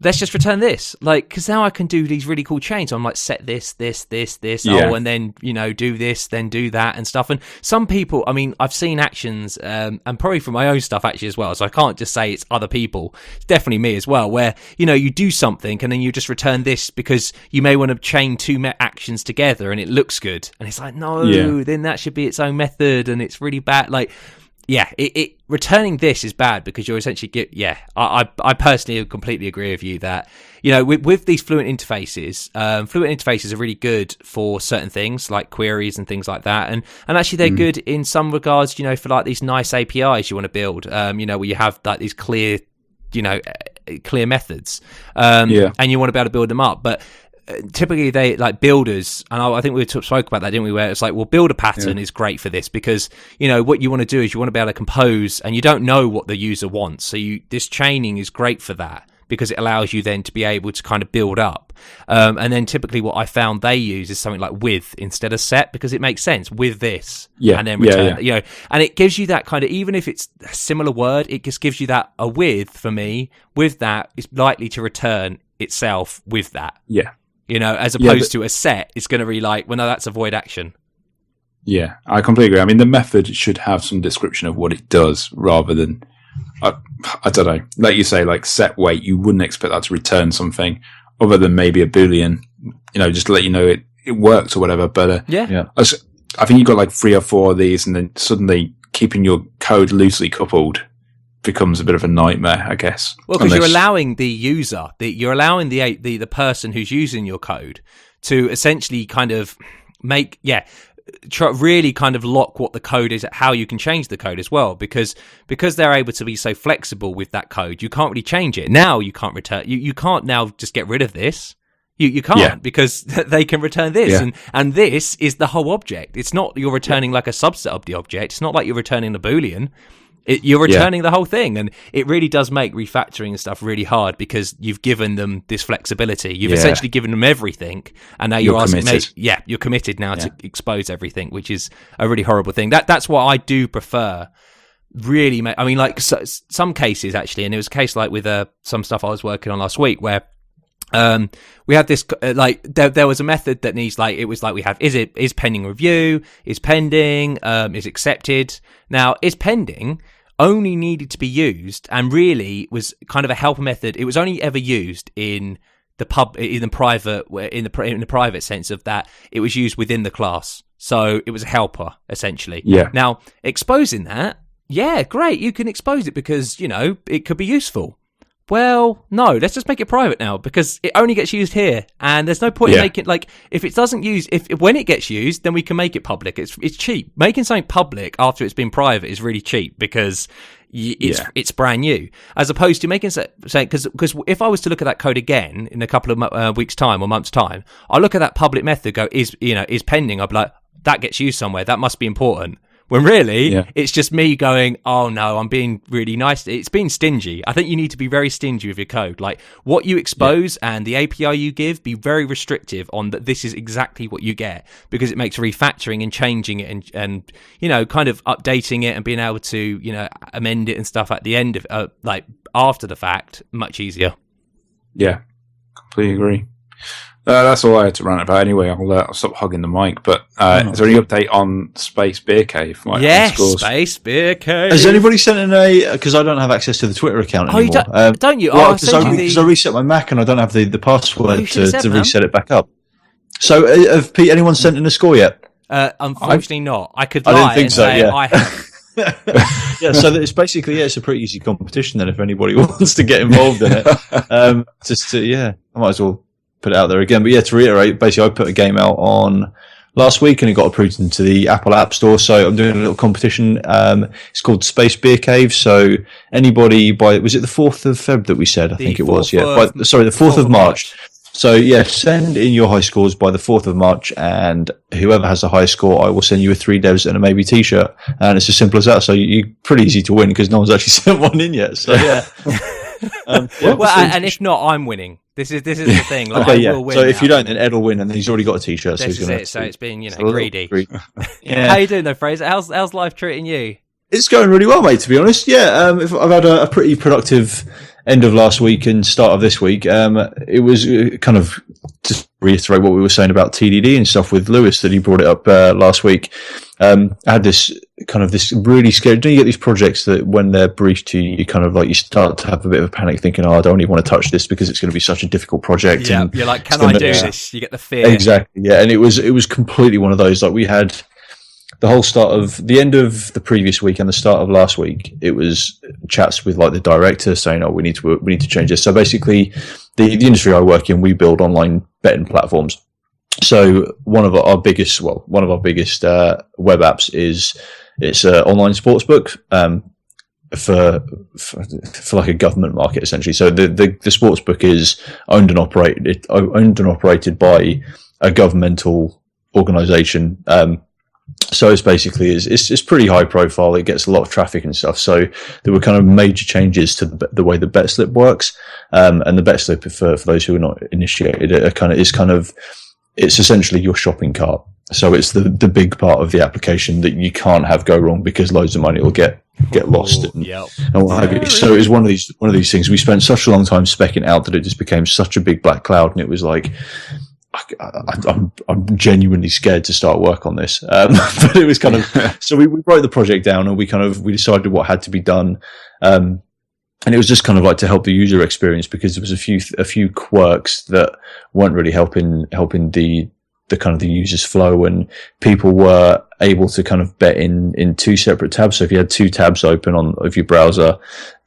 let's just return this, like, because now I can do these really cool chains. So I'm like, set this, and then, do this, then do that and stuff. And some people, I mean, I've seen actions, and probably from my own stuff actually as well, so I can't just say it's other people. It's definitely me as well, where, you do something and then you just return this because you may want to chain 2 actions together and it looks good. And it's like, no, then that should be its own method, and it's really bad. Like, it returning this is bad, because you're essentially I personally completely agree with you that with these fluent interfaces are really good for certain things like queries and things like that, and actually they're good in some regards, for like these nice APIs you want to build, where you have like these clear methods, and you want to be able to build them up, but typically they like builders, and I think we spoke about that, didn't we, where it's like, well, build a pattern is great for this, because what you want to do is you want to be able to compose, and you don't know what the user wants, so this chaining is great for that, because it allows you then to be able to kind of build up, and then typically what I found they use is something like with instead of set, because it makes sense with this, and then return, and it gives you that kind of, even if it's a similar word, it just gives you that a with, for me, with that is likely to return itself with that, as opposed to a set, it's going to be like, well, no, that's a void action. Yeah, I completely agree. I mean, the method should have some description of what it does, rather than, I don't know, like you say, like set weight, you wouldn't expect that to return something other than maybe a Boolean, just to let you know it works or whatever. But I think you've got like 3 or 4 of these, and then suddenly keeping your code loosely coupled becomes a bit of a nightmare, I guess. Well, because you're allowing the user, you're allowing the person who's using your code to essentially kind of make, really kind of lock what the code is, how you can change the code as well, because they're able to be so flexible with that code, you can't really change it. Now you can't return, you can't now just get rid of this. You can't, because they can return this, and this is the whole object. It's not you're returning like a subset of the object. It's not like you're returning a Boolean. You're returning the whole thing, and it really does make refactoring and stuff really hard, because you've given them this flexibility. You've essentially given them everything, and now you're asking, you're committed now to expose everything, which is a really horrible thing. That's what I do prefer. Really, I mean, like some cases actually, and it was a case like with some stuff I was working on last week where we had this like there was a method that needs, like, it was like we have is pending review, is pending, is accepted. Now is pending only needed to be used, and really was kind of a helper method. It was only ever used in the private sense of that it was used within the class, so it was a helper essentially. Now exposing that, great, you can expose it because it could be useful. well, no, let's just make it private now because it only gets used here, and there's no point in making if it doesn't use if when it gets used, then we can make it public. It's cheap. Making something public after it's been private is really cheap because it's brand new, as opposed to making saying because if I was to look at that code again in a couple of weeks' time or months' time, I'll look at that public method, go is pending. I'll be like, that gets used somewhere. That must be important. When really, it's just me going, oh no, I'm being really nice. It's being stingy. I think you need to be very stingy with your code. Like what you expose and the API you give, be very restrictive on that. This is exactly what you get, because it makes refactoring and changing it and kind of updating it and being able to, amend it and stuff at the end of after the fact, much easier. Yeah, completely agree. That's all I had to rant about anyway. I'll stop hogging the mic. But is there any update on Space Beer Cave? Yes, Space Beer Cave. Has anybody sent in because I don't have access to the Twitter account anymore. Don't you? Because I reset my Mac and I don't have the password to reset it back up. So have anyone sent in a score yet? Unfortunately not. I could lie. I didn't think so, yeah. I have. So it's basically it's a pretty easy competition then if anybody wants to get involved in it. I might as well put it out there again. But to reiterate, basically I put a game out on last week and it got approved into the Apple App Store. So I'm doing a little competition. It's called Space Beer Cave. So anybody was it the 4th of Feb that we said? I think it was. The 4th of March. So send in your high scores by the 4th of March, and whoever has the highest score, I will send you a 3 devs and a maybe t-shirt. And it's as simple as that. So you're pretty easy to win because no one's actually sent one in yet. So and if not, I'm winning. This is the thing. Like, I will win. So if you don't, then Ed will win, and he's already got a t-shirt. So it's been greedy. Yeah. How you doing though, Fraser? How's life treating you? It's going really well, mate. To be honest, I've had a pretty productive end of last week and start of this week. It was kind of just reiterate what we were saying about TDD and stuff with Lewis that he brought it up last week. I had this really scary. Don't you get these projects that when they're briefed to you, you kind of you start to have a bit of a panic, thinking, "Oh, I don't even want to touch this because it's going to be such a difficult project." Yeah, and you're like, "Can I do this?" You get the fear. Exactly. Yeah, and it was completely one of those. Like we had the whole the end of the previous week and the start of last week, it was chats with the director saying, "Oh, we need to change this." So basically, the industry I work in, we build online betting platforms. So one of our biggest web apps it's an online sportsbook for like a government market essentially. So the sportsbook is owned and operated by a governmental organisation. So it's basically it's pretty high profile. It gets a lot of traffic and stuff. So there were kind of major changes to the way the bet slip works. And the bet slip, for those who are not initiated, it's essentially your shopping cart. So it's the big part of the application that you can't have go wrong because loads of money will get lost and what have you. So it was one of these things. We spent such a long time specking out that it just became such a big black cloud, and it was like, I'm genuinely scared to start work on this. But it was kind of, so we wrote the project down and we decided what had to be done. And it was just kind of to help the user experience because there was a few quirks that weren't really helping the kind of the user's flow, and people were able to kind of bet in two separate tabs. So if you had two tabs open of your browser,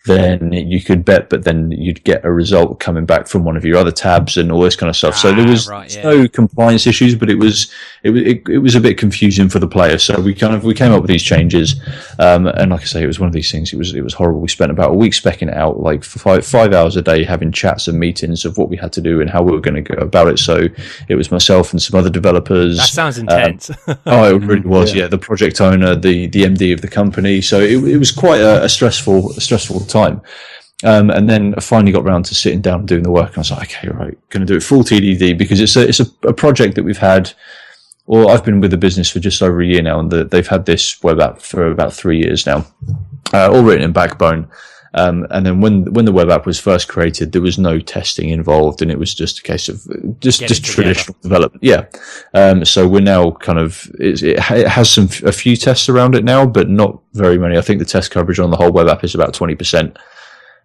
then you could bet, but then you'd get a result coming back from one of your other tabs and all this kind of stuff. So there was no compliance issues, but it was a bit confusing for the player. So we came up with these changes. And like I say, it was one of these things. It was horrible. We spent about a week specking it out, for 5 hours a day, having chats and meetings of what we had to do and how we were going to go about it. So it was myself and some other developers. That sounds intense. It really was. Yeah. The project owner, the MD of the company. So it was quite a stressful time. And then I finally got around to sitting down and doing the work, and I was like, okay, right, going to do it full TDD because it's a project that we've had. Well, I've been with the business for just over a year now, and they've had this web app for about 3 years now, all written in Backbone. And then when the web app was first created, there was no testing involved, and it was just a case of just traditional development. Yeah. So we're now kind of it has a few tests around it now, but not very many. I think the test coverage on the whole web app is about 20%.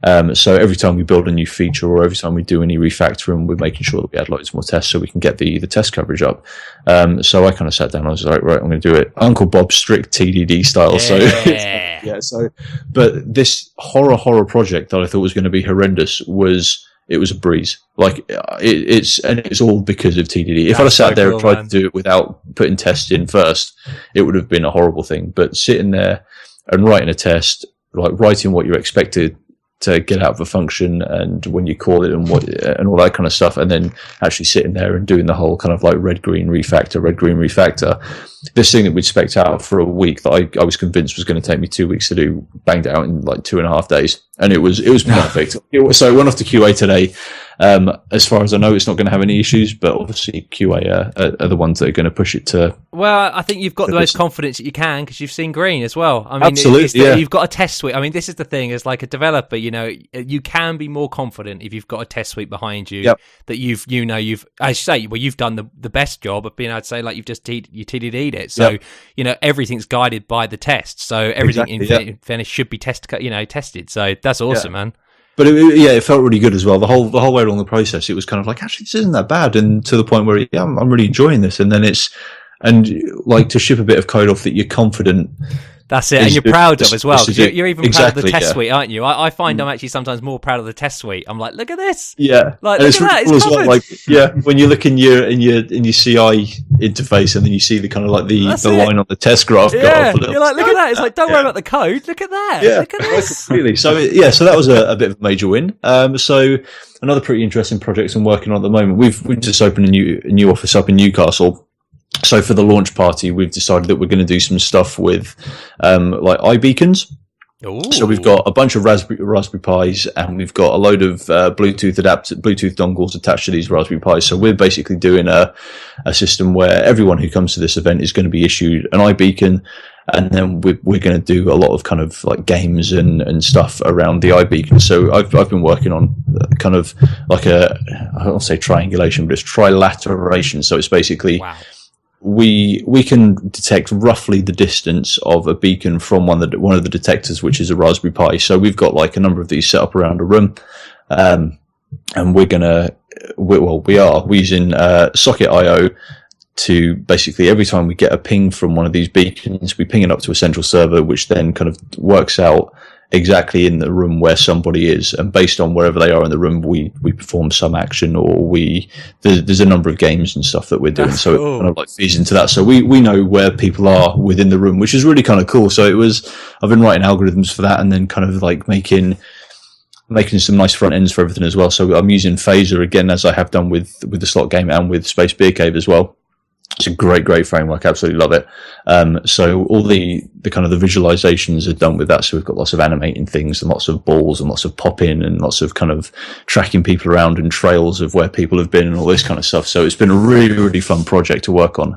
So every time we build a new feature or every time we do any refactoring, we're making sure that we add loads more tests so we can get the test coverage up. So I kind of sat down, I was like, right, I'm going to do it Uncle Bob strict TDD style. Yeah. So but this horror project that I thought was going to be horrendous was a breeze. Like it's all because of TDD. If I'd have sat there and tried to do it without putting tests in first, it would have been a horrible thing. But sitting there and writing a test, like writing what you're expected to get out of a function and when you call it and all that kind of stuff, and then actually sitting there and doing the whole kind of like red green refactor. This thing that we'd spec'd out for a week that I was convinced was going to take me 2 weeks to do, banged out in like 2.5 days, and it was perfect. So it went off to QA today. As far as I know, it's not going to have any issues, but obviously QA are the ones that are going to push it to. Well, I think you've got the most confidence that you can because you've seen green as well. I mean, absolutely, you've got a test suite. I mean, this is the thing: as like a developer, you can be more confident if you've got a test suite behind you that you've you've done the best job of being able to say like you've just you TDD'd it. So everything's guided by the test. So everything in fairness should be tested. So that's awesome, man. But it felt really good as well. The whole way along the process, it was kind of like, actually, this isn't that bad, and to the point where I'm really enjoying this. And then to ship a bit of code off that you're confident. That's it, and you're proud of as well. You're even proud of the test suite, aren't you? I find I'm actually sometimes more proud of the test suite. I'm like, look at this. Yeah, like look at that. It's covered. Like, when you look in your CI interface, and then you see the kind of like the line on the test graph. Yeah, you're like, look at that. It's like, don't worry about the code. Look at that. Yeah, look at this. Really. So that was a bit of a major win. So another pretty interesting project I'm working on at the moment. We've just opened a new office up in Newcastle. So for the launch party, we've decided that we're going to do some stuff with like eyeBeacons. Ooh. So we've got a bunch of Raspberry Pis, and we've got a load of Bluetooth dongles attached to these Raspberry Pis. So we're basically doing a system where everyone who comes to this event is going to be issued an eyeBeacon, and then we're going to do a lot of kind of like games and stuff around the eyeBeacon. So I've been working on kind of like I don't say triangulation, but it's trilateration. So it's basically. Wow. We can detect roughly the distance of a beacon from one of the detectors, which is a Raspberry Pi. So we've got like a number of these set up around a room, and we're using Socket.io to basically every time we get a ping from one of these beacons, we ping it up to a central server, which then kind of works out exactly in the room where somebody is, and based on wherever they are in the room, we perform some action, or there's a number of games and stuff that we're doing. That's so cool. It kind of like feeds into that. So we know where people are within the room, which is really kind of cool. So I've been writing algorithms for that, and then kind of like making some nice front ends for everything as well. So I'm using Fraser again, as I have done with the slot game and with Space Beer Cave as well. It's a great framework. Absolutely love it. So all the kind of the visualizations are done with that. So we've got lots of animating things and lots of balls and lots of pop in and lots of kind of tracking people around and trails of where people have been and all this kind of stuff. So it's been a really, really fun project to work on.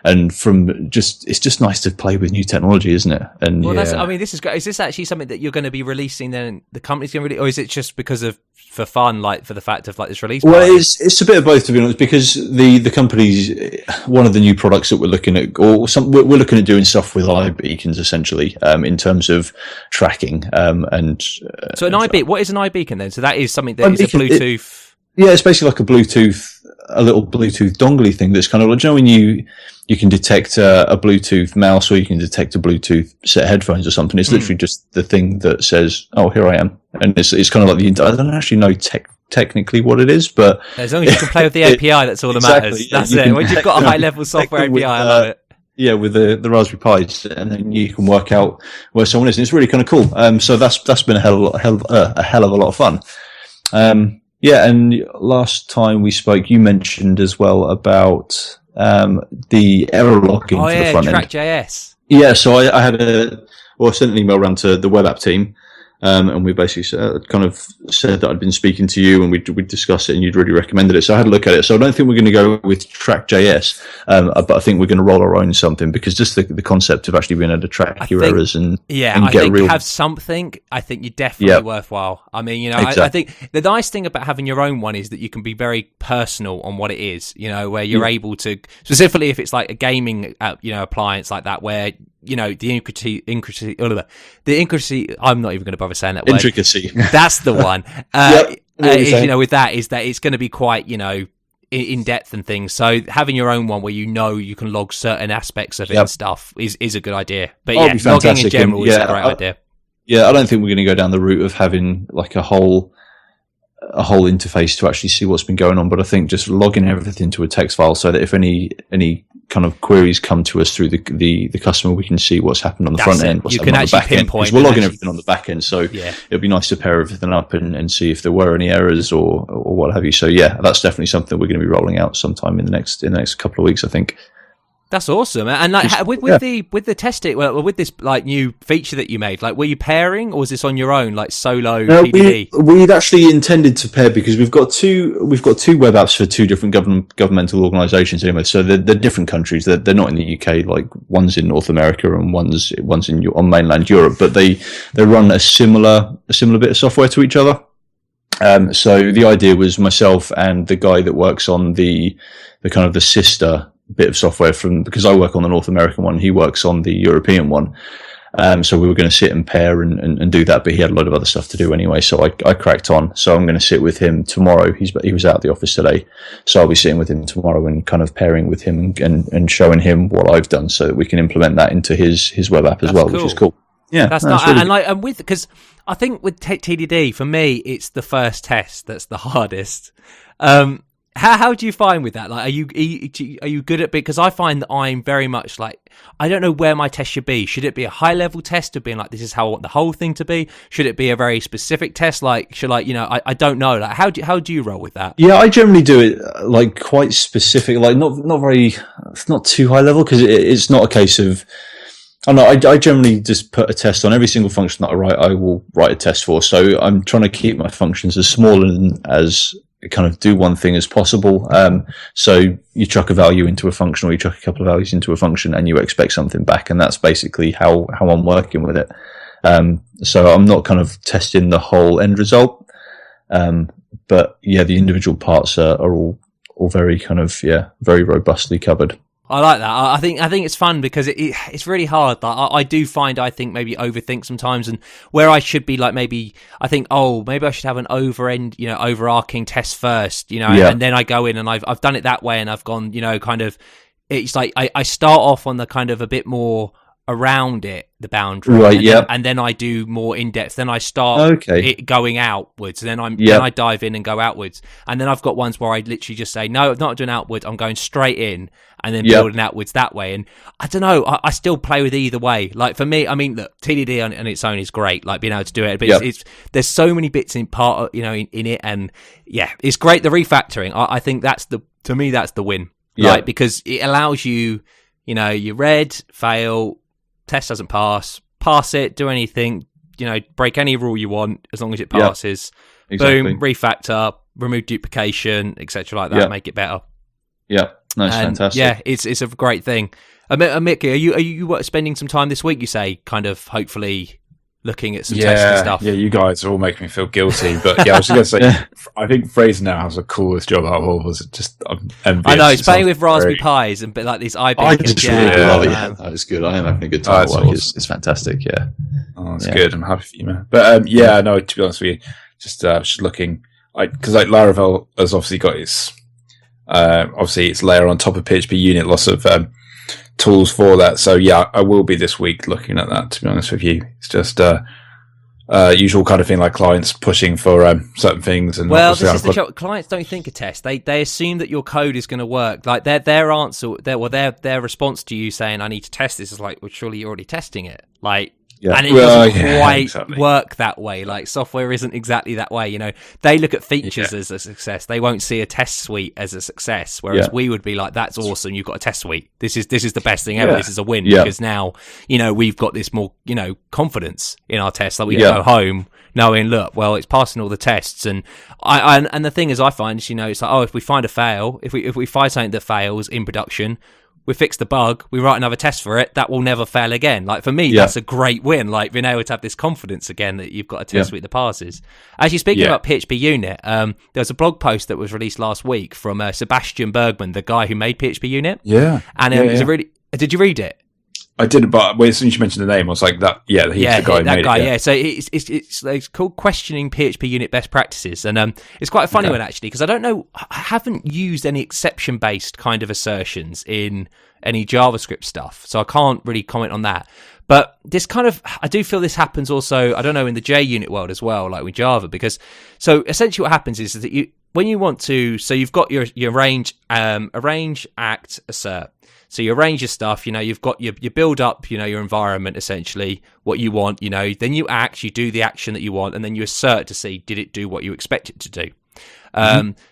And it's just nice to play with new technology, isn't it? And this is great. Is this actually something that you're going to be releasing then? The company's going to release, or is it just because of for fun, like for the fact of like this release? Well, it's a bit of both, to be honest, because the company's one of the new products that we're looking at, we're looking at doing stuff with eyeBeacons essentially, in terms of tracking. So an eyeBeacon, what is an eyeBeacon then? So that is something that is a Bluetooth. It's basically like a little Bluetooth dongly thing that's kind of like, when you can detect a Bluetooth mouse, or you can detect a Bluetooth set of headphones or something. It's literally just the thing that says, "Oh, here I am," and it's kind of like I don't actually know technically what it is, but as long as you can play with the API, that's all that matters. That's it. When you've got a high level software API, I love it. Yeah, with the Raspberry Pis, and then you can work out where someone is, and it's really kind of cool. So that's been a hell of a lot of fun. And last time we spoke, you mentioned as well about the error logging for the front end. Track.js. Yeah, so I sent an email around to the web app team, and we basically kind of said that I'd been speaking to you, and we'd discussed it, and you'd really recommended it. So I had a look at it. So I don't think we're going to go with Track.js, but I think we're going to roll our own something, because just the concept of actually being able to track your errors and have something. I think you're definitely worthwhile. I mean, exactly. I think the nice thing about having your own one is that you can be very personal on what it is. Where you're able to, specifically if it's like a gaming appliance like that, where the intricacy. I'm not even going to bother saying that word. Intricacy. That's the one. With that is that it's going to be quite, in depth and things. So having your own one where you can log certain aspects of it and stuff is a good idea. But logging in general is a great idea. Yeah, I don't think we're going to go down the route of having like a whole interface to actually see what's been going on. But I think just logging everything into a text file so that if any kind of queries come to us through the customer, we can see what's happened on the front end, what's happened on the back end. Because we're logging everything on the back end, so it'll be nice to pair everything up and see if there were any errors or what have you. So that's definitely something we're going to be rolling out sometime in the next couple of weeks, I think. That's awesome. And like with the testing, with this like new feature that you made, like were you pairing or was this on your own, like solo PDD? We'd actually intended to pair because we've got two web apps for two different governmental organisations anyway. So they're different countries. They're not in the UK. Like one's in North America and one's on mainland Europe. But they run a similar bit of software to each other. So the idea was myself and the guy that works on the kind of the sister bit of software because I work on the North American one, he works on the European one. So we were going to sit and pair and do that, but he had a lot of other stuff to do anyway. So I cracked on. So I'm going to sit with him tomorrow. He was out of the office today. So I'll be sitting with him tomorrow and kind of pairing with him and showing him what I've done so that we can implement that into his web app as well, which is cool. Yeah, that's really and because I think with TDD for me, it's the first test that's the hardest. How do you find with that? Like, are you good at? Because I find that I'm very much like I don't know where my test should be. Should it be a high level test of being like this is how I want the whole thing to be? Should it be a very specific test? Like should I don't know. Like how do you roll with that? Yeah, I generally do it like quite specific, like not too high level because it's not a case of. I generally just put a test on every single function that I write. I will write a test for. So I'm trying to keep my functions as small and as kind of do one thing as possible. So you chuck a value into a function or you chuck a couple of values into a function and you expect something back. And that's basically how I'm working with it. So I'm not kind of testing the whole end result. But yeah, the individual parts are all very kind of, very robustly covered. I like that. I think it's fun because it's really hard. I do find I think maybe overthink sometimes, and where I should be like maybe I think maybe I should have an overarching test first, and then I go in and I've done it that way and I've gone kind of it's like I start off on the kind of a bit more around it, the boundary, right? And then I do more in depth. Then I start it going outwards. Then then I dive in and go outwards. And then I've got ones where I literally just say, no, I'm not doing outwards. I'm going straight in and then building outwards that way. And I don't know. I still play with either way. Like for me, I mean, look, TDD on its own is great. Like being able to do it, but it's there's so many bits in part, in it, and it's great. The refactoring, I think to me that's the win, right? Because it allows you, you read, fail. Test doesn't pass it, do anything, break any rule you want as long as it passes. Exactly. Boom, refactor, remove duplication, etc. like that, make it better. Yeah, that's fantastic. Yeah, it's a great thing. Mick, are you spending some time this week, you say, kind of hopefully looking at some testing stuff? Yeah, you guys are all making me feel guilty. But I was just going to say, I think Fraser now has the coolest job out of all of us. I'm envious. I know, it's playing with Raspberry Pis and like these eyeBeacons. I just really love it. That was good. I am having a good time. Awesome. It's fantastic, Oh, that's good. I'm happy for you, man. But no, to be honest with you, just looking, because like Laravel has obviously got its, its layer on top of PHP unit, lots of tools for that. So I will be this week looking at that, to be honest with you. It's just usual kind of thing, like clients pushing for certain things. And this is the trouble. Clients don't think a test. They assume that your code is going to work. Like their answer, their response to you saying I need to test this is like, well, surely you're already testing it. Like Yeah. And it doesn't quite work that way. Like, software isn't exactly that way. You know, they look at features as a success. They won't see a test suite as a success. Whereas we would be like, that's awesome. You've got a test suite. This is the best thing ever. This is a win because now, you know, we've got this more, you know, confidence in our tests. Like, we can go home knowing, look, well, it's passing all the tests. And and the thing is, I find is, you know, it's like, oh, if we find a fail, if we find something that fails in production, we fix the bug, we write another test for it, that will never fail again. Like, for me, that's a great win. Like, being able to have this confidence again that you've got a test suite that passes. Actually, speaking about PHP Unit, there was a blog post that was released last week from Sebastian Bergman, the guy who made PHP Unit. Yeah. And it's a really... Did you read it? I did, but as soon as you mentioned the name, I was like, "That, yeah, he's the guy who made it." Yeah. So it's called questioning PHP unit best practices, and it's quite a funny one actually, because I don't know, I haven't used any exception based kind of assertions in any JavaScript stuff, so I can't really comment on that. But this kind of, I do feel this happens also, I don't know, in the JUnit world as well, like with Java, because so essentially what happens is that when you want to, so you've got your arrange, act, assert. So you arrange your stuff, you've got you build up, your environment, essentially, what you want, then you act, you do the action that you want, and then you assert to see, did it do what you expect it to do?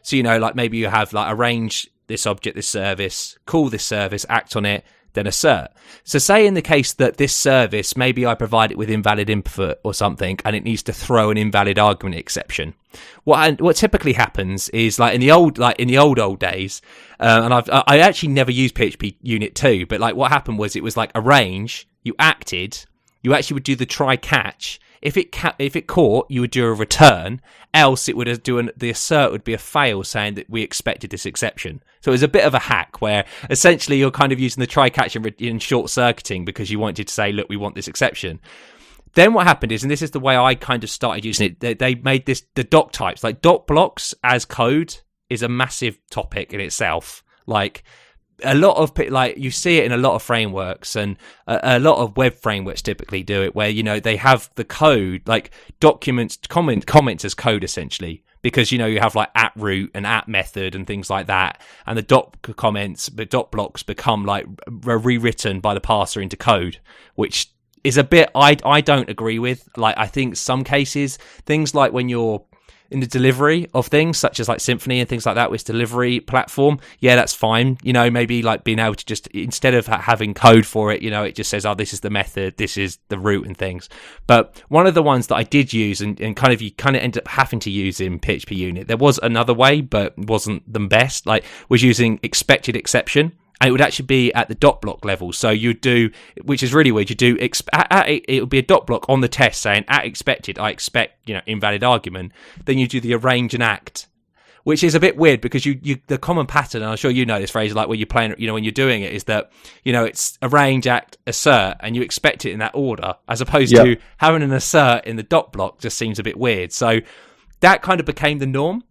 So, like maybe you have like arrange this object, this service, call this service, act on it, then assert. So say in the case that this service, maybe I provide it with invalid input or something, and it needs to throw an invalid argument exception. What typically happens is like in the old days, and I actually never used PHP Unit 2, but like what happened was it was like arrange, you acted, you actually would do the try catch. If it caught, you would do a return. Else, it would the assert would be a fail, saying that we expected this exception. So it was a bit of a hack where essentially you're kind of using the try catch in short circuiting because you wanted to say, look, we want this exception. Then what happened is, and this is the way I kind of started using it, they made the doc types, like DocBlocks as code is a massive topic in itself. Like a lot of, like you see it in a lot of frameworks, and a lot of web frameworks typically do it where, they have the code, like documents, comments as code essentially, because, you have like at root and at method and things like that. And the DocBlocks become like rewritten by the parser into code, which is a bit, I don't agree with. Like, I think some cases, things like when you're in the delivery of things such as like Symfony and things like that with delivery platform, yeah, that's fine. Maybe like being able to just, instead of having code for it, it just says, oh, this is the method, this is the root and things. But one of the ones that I did use and you kind of end up having to use in PHP Unit, there was another way, but wasn't the best, like was using expected exception. And it would actually be at the DocBlock level. So you do, which is really weird, it would be a DocBlock on the test saying, at expected, I expect, invalid argument. Then you do the arrange and act, which is a bit weird because the common pattern, and I'm sure you know this phrase, like when you're playing, when you're doing it, is that, it's arrange, act, assert, and you expect it in that order, as opposed to having an assert in the DocBlock just seems a bit weird. So that kind of became the norm.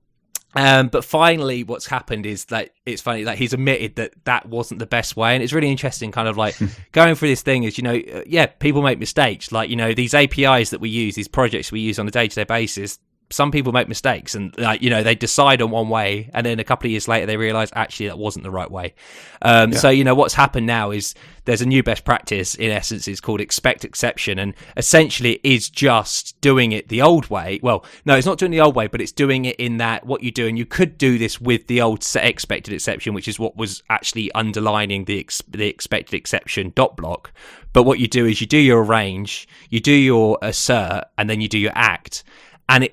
But finally, what's happened is that it's funny, like he's admitted that wasn't the best way. And it's really interesting kind of like going through this thing is, people make mistakes. Like, these APIs that we use, these projects we use on a day-to-day basis, some people make mistakes and like, they decide on one way and then a couple of years later they realize actually that wasn't the right way. So, what's happened now is there's a new best practice in essence, it's called expect exception, and essentially it is just doing it the old way. Well, no, it's not doing the old way, but it's doing it in that what you do, and you could do this with the old set expected exception, which is what was actually underlining the expected exception DocBlock. But what you do is you do your arrange, you do your assert, and then you do your act. And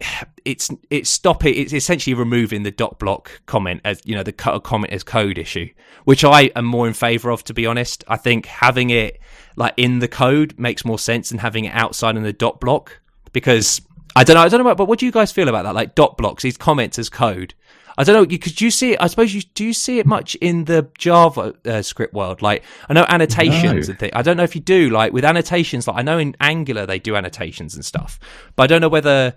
it's essentially removing the DocBlock comment as, the comment as code issue, which I am more in favor of, to be honest. I think having it like in the code makes more sense than having it outside in the DocBlock, because I don't know, but what do you guys feel about that? Like DocBlocks, these comments as code. I don't know, because you see it, I suppose do you see it much in the Java script world? Like, I know annotations and things. I don't know if you do, like with annotations, like I know in Angular they do annotations and stuff, but I don't know whether,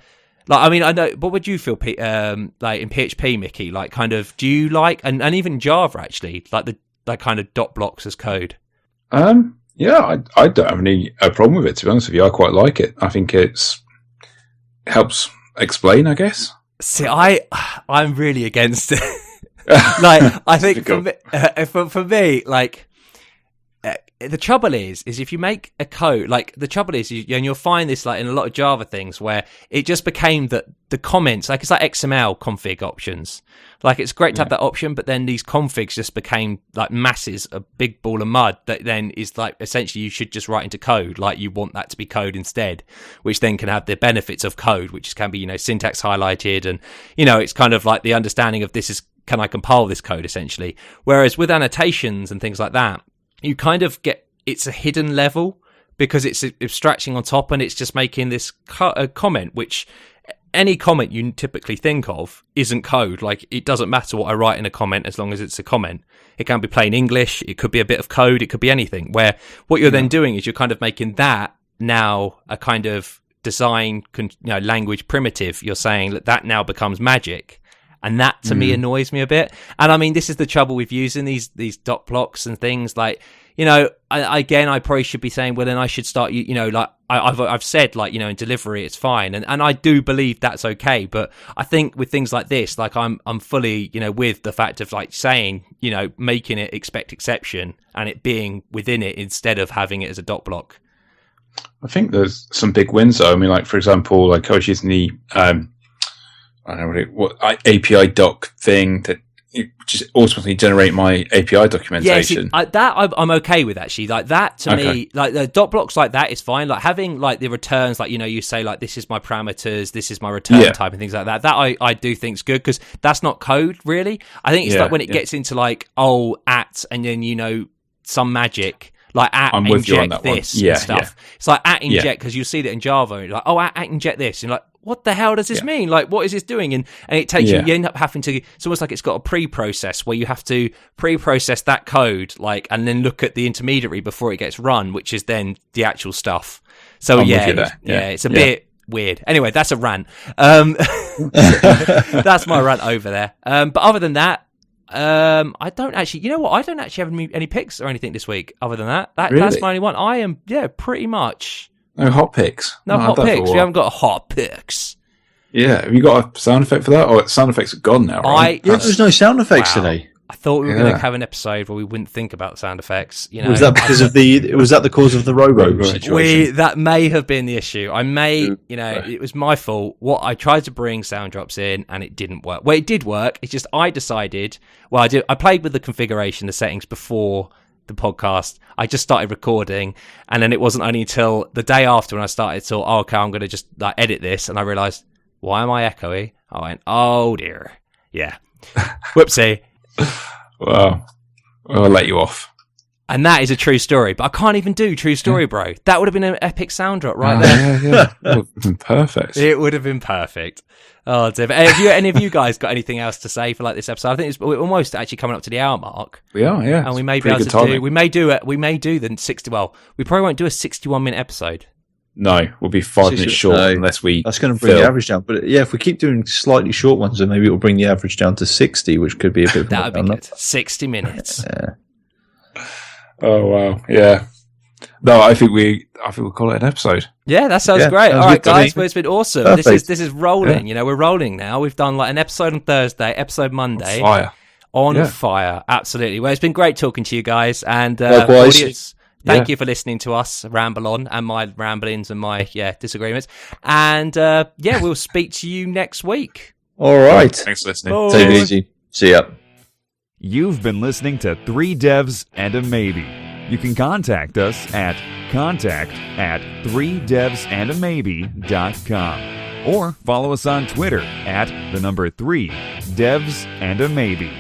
like, I mean, I know, but what do you feel, like in PHP, Mickey? Like, kind of, do you like, and even Java actually, like the kind of DocBlocks as code? Yeah, I don't have any problem with it, to be honest with you. I quite like it. I think it helps explain, I guess. See, I'm really against it. Like, I think for me, like, the trouble is if you make a code, like the trouble is, and you'll find this like in a lot of Java things where it just became that the comments, like it's like XML config options. Like it's great to have that option, but then these configs just became like masses, a big ball of mud that then is like essentially you should just write into code. Like you want that to be code instead, which then can have the benefits of code, which can be, syntax highlighted. And, it's kind of like the understanding of this is, can I compile this code essentially? Whereas with annotations and things like that, you kind of get, it's a hidden level because it's abstracting on top and it's just making this comment, which any comment you typically think of isn't code. Like it doesn't matter what I write in a comment as long as it's a comment. It can be plain English. It could be a bit of code. It could be anything. Where what you're then doing is you're kind of making that now a kind of design, language primitive. You're saying that now becomes magic. And that to me annoys me a bit. And I mean, this is the trouble with using these DocBlocks and things like, I probably should be saying, well, then I should start, I've said like, in delivery, it's fine. And I do believe that's okay. But I think with things like this, like I'm fully, with the fact of like saying, making it expect exception and it being within it instead of having it as a DocBlock. I think there's some big wins though. I mean, like, for example, like I was using the, I don't know what API doc thing that just automatically generate my API documentation. Yeah, I'm okay with actually. Like that to me, like the DocBlocks like that is fine. Like having like the returns, like you say like this is my parameters, this is my return type and things like that. That I do think's good because that's not code really. I think it's like when it gets into like at and then some magic. Like inject this and stuff. It's like inject because you see that in Java. And you're like, at inject this. And you're like, what the hell does this mean? Like, what is this doing? And it takes you end up having to, it's almost like it's got a pre-process where you have to pre-process that code, like, and then look at the intermediary before it gets run, which is then the actual stuff. So it's a bit weird. Anyway, that's a rant. That's my rant over there. But other than that, I don't actually, I don't actually have any picks or anything this week other than that. Really? That's my only one. I am, pretty much. No hot picks? No hot picks. We haven't got hot picks. Yeah, have you got a sound effect for that? Oh, sound effects are gone now, right? There's no sound effects today. I thought we were going to have an episode where we wouldn't think about sound effects. Was that because of was that the cause of the robo situation? That may have been the issue. It was my fault. I tried to bring sound drops in and it didn't work. Well, it did work. It's just I decided, I played with the configuration, the settings before the podcast. I just started recording and then it wasn't only until the day after when I started I'm going to just edit this and I realized, why am I echoey? I went, oh dear. Yeah. Whoopsie. Well, I'll let you off. And that is a true story, but I can't even do true story, bro. That would have been an epic sound drop right there. Yeah. It would have been perfect. It would have been perfect. Oh, dear. Have any of you guys got anything else to say for like this episode? I think we're almost actually coming up to the hour mark. We are, yeah. And we may be able to do. We may do the 60. Well, we probably won't do a 61-minute episode. No, we'll be 5 minutes short unless we. That's going to bring the average down. But if we keep doing slightly short ones, then maybe it will bring the average down to 60, which could be a bit. That would be good. 60 minutes. Yeah. Oh wow! Yeah. No, I think we'll call it an episode. Yeah, that sounds great. All right, guys, well, it's been awesome. Perfect. This is rolling. We're rolling now. We've done like an episode on Thursday, episode Monday. On fire, absolutely. Well, it's been great talking to you guys and audience. Thank you for listening to us ramble on and my ramblings and my disagreements. And we'll speak to you next week. All right. Thanks for listening. Bye. Take it easy. See ya. You've been listening to 3 Devs and a Maybe. You can contact us at contact@3devsandamaybe.com or follow us on Twitter at 3 Devs and a Maybe.